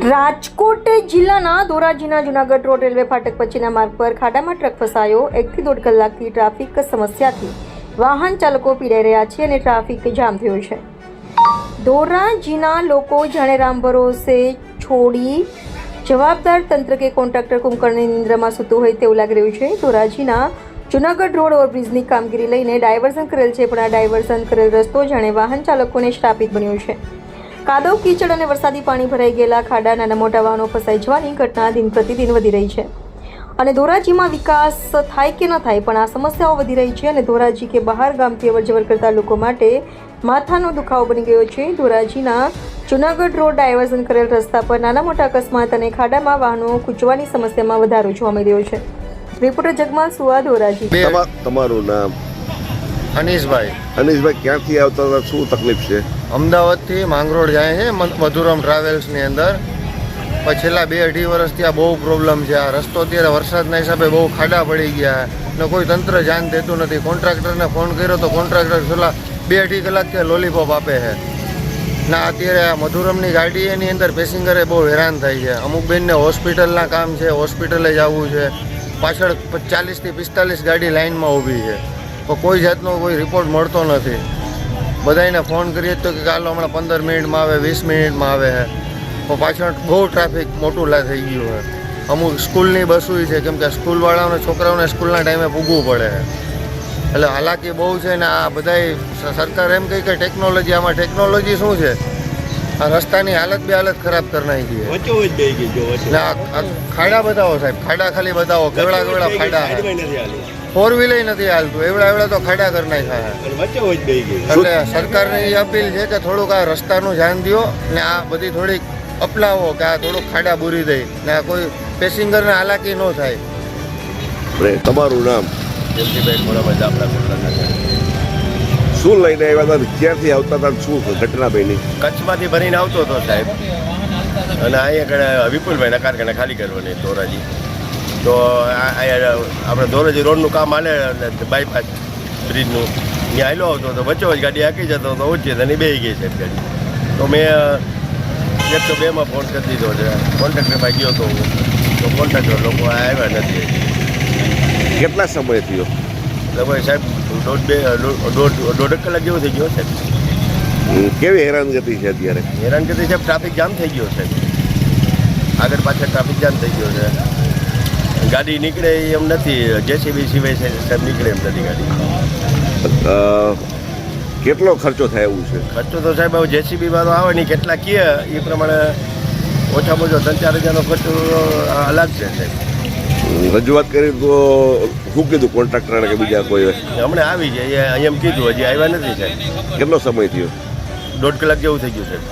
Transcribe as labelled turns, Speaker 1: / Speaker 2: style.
Speaker 1: રાજકોટ જિલ્લાના ધોરાજીના Junagadh road railway ફાટક પછીના માર્ગ પર ખાડામાં ટ્રક ફસાયો। 1 થી 1.5 કલાકથી ટ્રાફિક સમસ્યાથી વાહન ચાલકો પીડાઈ રહ્યા છે અને ટ્રાફિક જામ થયો છે। ધોરાજીના લોકો જાણે રામ ભરોસે છોડી જવાબદાર તંત્ર કે કોન્ટ્રાક્ટર કુંભકર્ણની નિંદ્રામાં સૂતું હોય તેવું લાગી રહ્યું છે। ધોરાજીના જૂનાગઢ રોડ ઓવરબ્રિજની કામગીરી લઈને ડાયવર્ઝન કરેલ છે, પણ આ ડાયવર્ઝન કરેલ રસ્તો જાણે વાહન ચાલકોને શ્રાપિત બન્યો છે। કાદવ કીચડ અને વરસાદી પાણી ભરાઈ ગયેલા ખાડા નાના મોટા વાહનો ફસાઈ જવાની ઘટના દિન પ્રતિદિન વધી રહી છે અને ધોરાજીમાં વિકાસ થાય કે ન થાય પણ આ સમસ્યાઓ વધી રહી છે અને ધોરાજી કે બહાર ગામથી અવરજવર કરતા લોકો માટે માથાનો દુખાવો બની ગયો છે। ધોરાજીના જૂનાગઢ રોડ ડાયવર્ઝન કરેલ રસ્તા પર નાના મોટા અકસ્માત અને ખાડામાં વાહનો ખૂંચવાની સમસ્યામાં વધારો જોવા મળી રહ્યો છે। રિપોર્ટર જગમાલ સુવા, ધોરાજી।
Speaker 2: તમારું નામ?
Speaker 3: અનીશભાઈ।
Speaker 2: અનીશભાઈ, ક્યાંથી આવતા હતા? શું તકલીફ છે?
Speaker 3: અમદાવાદથી માંગરોળ જાય છે મધુરમ ટ્રાવેલ્સની અંદર। છેલ્લા 2-2.5 વર્ષથી આ બહુ પ્રોબ્લેમ છે। આ રસ્તો અત્યારે વરસાદના હિસાબે બહુ ખાડા પડી ગયા ને કોઈ તંત્ર ધ્યાન દેતું નથી। કોન્ટ્રાક્ટરને ફોન કર્યો તો કોન્ટ્રાક્ટર છેલ્લા 2-2.5 કલાકથી લોલીપોપ આપે છે ના। અત્યારે આ મધુરમની ગાડી એની અંદર પેસેન્જરે બહુ હેરાન થાય છે। અમુક બેનને હોસ્પિટલના કામ છે, હોસ્પિટલે જવું છે, પાછળ 40 થી 45 ગાડી લાઇનમાં ઊભી છે, તો કોઈ જાતનો કોઈ રિપોર્ટ મળતો નથી। બધાને ફોન કરીએ તો કે ચાલો હમણાં 15 મિનિટમાં આવે, 20 મિનિટમાં આવે છે, તો પાછળ બહુ ટ્રાફિક મોટું થઈ ગયું છે। અમુક સ્કૂલની બસો છે, કેમ કે સ્કૂલવાળાઓને છોકરાઓને સ્કૂલના ટાઈમે પૂગવું પડે છે, એટલે હાલાકી બહુ છે ને। આ બધાય સરકાર એમ કહે કે ટેકનોલોજી, આમાં ટેકનોલોજી શું છે? આ રસ્તાની હાલત ખરાબ કરી નાખી છે ને। આ ખાડા બતાવો સાહેબ, ખાડા ખાલી બતાવો, કેવડા ખાડા, 4 વ્હીલર નથી હાલતું, એવડા તો ખાડા કરી નાખ્યા છે। એટલે સરકારને એ અપીલ છે કે થોડુંક આ રસ્તાનું ધ્યાન દો ને આ બધી થોડીક અપનાવો કે આ થોડુંક ખાડા પૂરી દે ને આ કોઈ પેસેન્જરને હાલાકી ન થાય।
Speaker 2: તમારું નામ?
Speaker 4: જયંતિભાઈ મોરાભાઈ દાપડા કોટડા।
Speaker 2: શું લઈને આવ્યા હતા? ક્યાંથી આવતા હતા? શું ઘટના બની?
Speaker 4: કચ્છમાંથી ભરીને આવતો હતો સાહેબ, અને અહીંયા વિપુલભાઈ નકારખાને ખાલી કરવાની ધોરાજી, તો અહીંયા આપણે ધોરાજી રોડનું કામ હાલે બાયપાસ બ્રિજનું, ત્યાં હાલ્યો આવતો હતો, વચ્ચે જ ગાડી હાકી જતો હતો, ઓછી તેની બેસી ગઈ સાહેબ ગાડી। તો મેં 102માં ફોન કરી દીધો છે, કોન્ટ્રાક્ટરમાં ગયો હતો તો કોન્ટ્રાક્ટર લોકો આવ્યા નથી।
Speaker 2: કેટલા સમય થયો?
Speaker 4: લગભગ સાહેબ 1.5 કલાક જેવું થઈ ગયો સાહેબ।
Speaker 2: કેવી હેરાનગતિ છે અત્યારે?
Speaker 4: હેરાનગતિ સાહેબ, ટ્રાફિક જામ થઈ ગયો સાહેબ, આગળ પાછળ ટ્રાફિક જામ થઈ ગયો છે, ગાડી નીકળે એમ નથી, જેસીબી સિવાય સાહેબ નીકળે એમ નથી ગાડી।
Speaker 2: કેટલો ખર્ચો થાય એવું છે?
Speaker 4: ખર્ચો તો સાહેબ હવે જેસીબી વાળો આવે ને કેટલા કહે એ પ્રમાણે ઓછામાં ઓછો 3-4 હજારનો ખર્ચો અલગ છે સાહેબ।
Speaker 2: રજૂઆત કરી તો શું કીધું કોન્ટ્રાક્ટરને કે બીજા કોઈ?
Speaker 4: હમણાં આવી જાય અહીંયા એમ કીધું, હજી આવ્યા નથી સાહેબ।
Speaker 2: કેટલો સમય થયો?
Speaker 4: 1.5 કલાક જેવું થઈ ગયું સાહેબ।